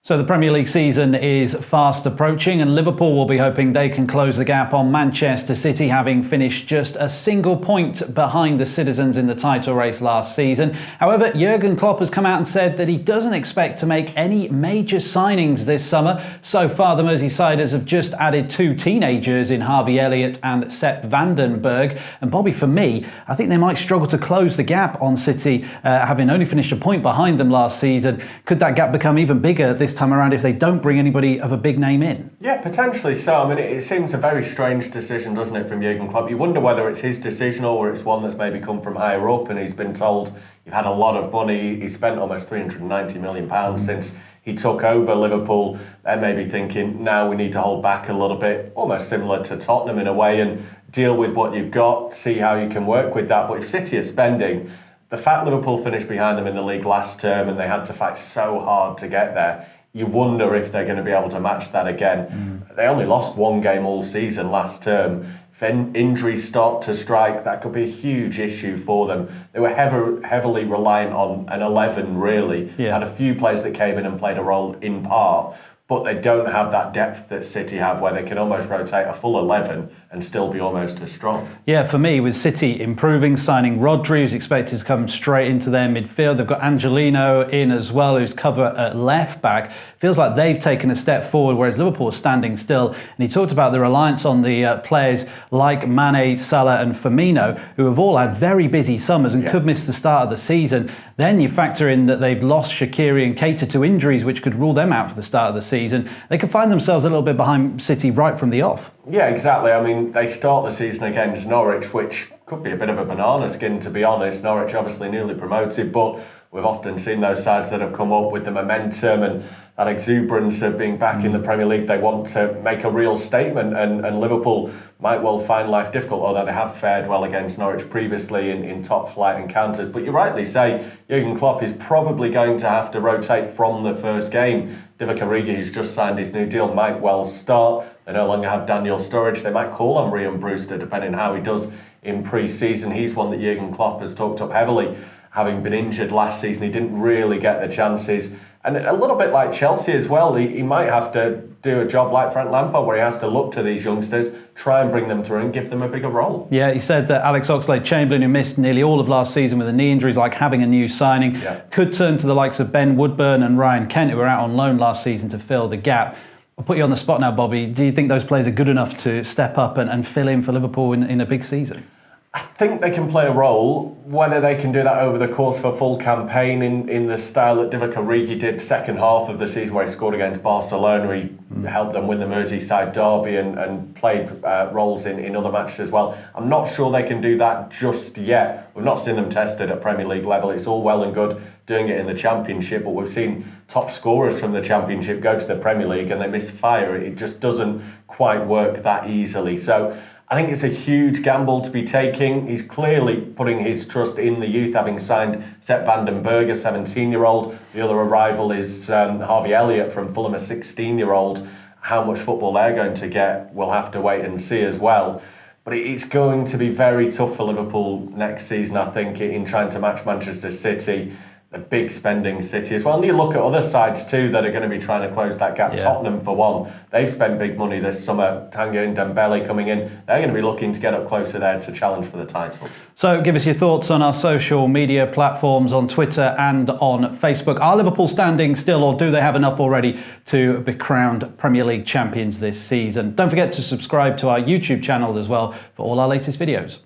So the Premier League season is fast approaching and Liverpool will be hoping they can close the gap on Manchester City, having finished just a single point behind the Citizens in the title race last season. However, Jurgen Klopp has come out and said that he doesn't expect to make any major signings this summer. So far, the Merseysiders have just added two teenagers in Harvey Elliott and Sepp Vandenberg. And Bobbie, for me, I think they might struggle to close the gap on City, having only finished a point behind them last season. Could that gap become even bigger this time around if they don't bring anybody of a big name in? Yeah, potentially so. I mean, it seems a very strange decision, doesn't it, from Jurgen Klopp? You wonder whether it's his decision or it's one that's maybe come from higher up and he's been told, you've had a lot of money. He spent almost £390 million since he took over Liverpool. They're maybe thinking, now we need to hold back a little bit, almost similar to Tottenham in a way, and deal with what you've got, see how you can work with that. But if City are spending, the fact Liverpool finished behind them in the league last term and they had to fight so hard to get there, you wonder if they're going to be able to match that again. They only lost one game all season last term. If injuries start to strike, that could be a huge issue for them. They were heavily reliant on an 11, really. Had a few players that came in and played a role in part, but they don't have that depth that City have where they can almost rotate a full 11 and still be almost as strong. Yeah, for me, with City improving, signing Rodri, who's expected to come straight into their midfield. They've got Angelino in as well, who's cover at left back. Feels like they've taken a step forward, whereas Liverpool is standing still. And he talked about the reliance on the players like Mane, Salah and Firmino, who have all had very busy summers and could miss the start of the season. Then you factor in that they've lost Shaqiri and Keita to injuries, which could rule them out for the start of the season. They could find themselves a little bit behind City right from the off. Yeah, exactly. I mean, they start the season against Norwich, which could be a bit of a banana skin, to be honest. Norwich obviously newly promoted, but we've often seen those sides that have come up with the momentum and that exuberance of being back in the Premier League. They want to make a real statement, and Liverpool might well find life difficult, although they have fared well against Norwich previously in top flight encounters. But you rightly say, Jurgen Klopp is probably going to have to rotate from the first game. Divock Origi, who's just signed his new deal, might well start. They no longer have Daniel Sturridge. They might call on Ryan Brewster, depending on how he does in pre-season. He's one that Jurgen Klopp has talked up heavily. Having been injured last season, he didn't really get the chances. And a little bit like Chelsea as well, he might have to do a job like Frank Lampard, where he has to look to these youngsters, try and bring them through and give them a bigger role. Yeah, he said that Alex Oxlade-Chamberlain, who missed nearly all of last season with the knee injuries, like having a new signing, could turn to the likes of Ben Woodburn and Ryan Kent, who were out on loan last season, to fill the gap. I'll put you on the spot now, Bobbie. Do you think those players are good enough to step up and fill in for Liverpool in a big season? I think they can play a role. Whether they can do that over the course of a full campaign in the style that Divock Origi did second half of the season, where he scored against Barcelona, he helped them win the Merseyside derby and played roles in other matches as well. I'm not sure they can do that just yet. We've not seen them tested at Premier League level. It's all well and good doing it in the Championship, but we've seen top scorers from the Championship go to the Premier League and they misfire. It just doesn't quite work that easily. So I think it's a huge gamble to be taking. He's clearly putting his trust in the youth, having signed Sepp Vandenberg, a 17-year-old. The other arrival is Harvey Elliott from Fulham, a 16-year-old. How much football they're going to get, we'll have to wait and see as well. But it's going to be very tough for Liverpool next season, I think, in trying to match Manchester City. A big spending City as well. And you look at other sides too that are going to be trying to close that gap. Tottenham, for one, they've spent big money this summer. Tanguy and Dembele coming in. They're going to be looking to get up closer there to challenge for the title. So give us your thoughts on our social media platforms on Twitter and on Facebook. Are Liverpool standing still, or do they have enough already to be crowned Premier League champions this season? Don't forget to subscribe to our YouTube channel as well for all our latest videos.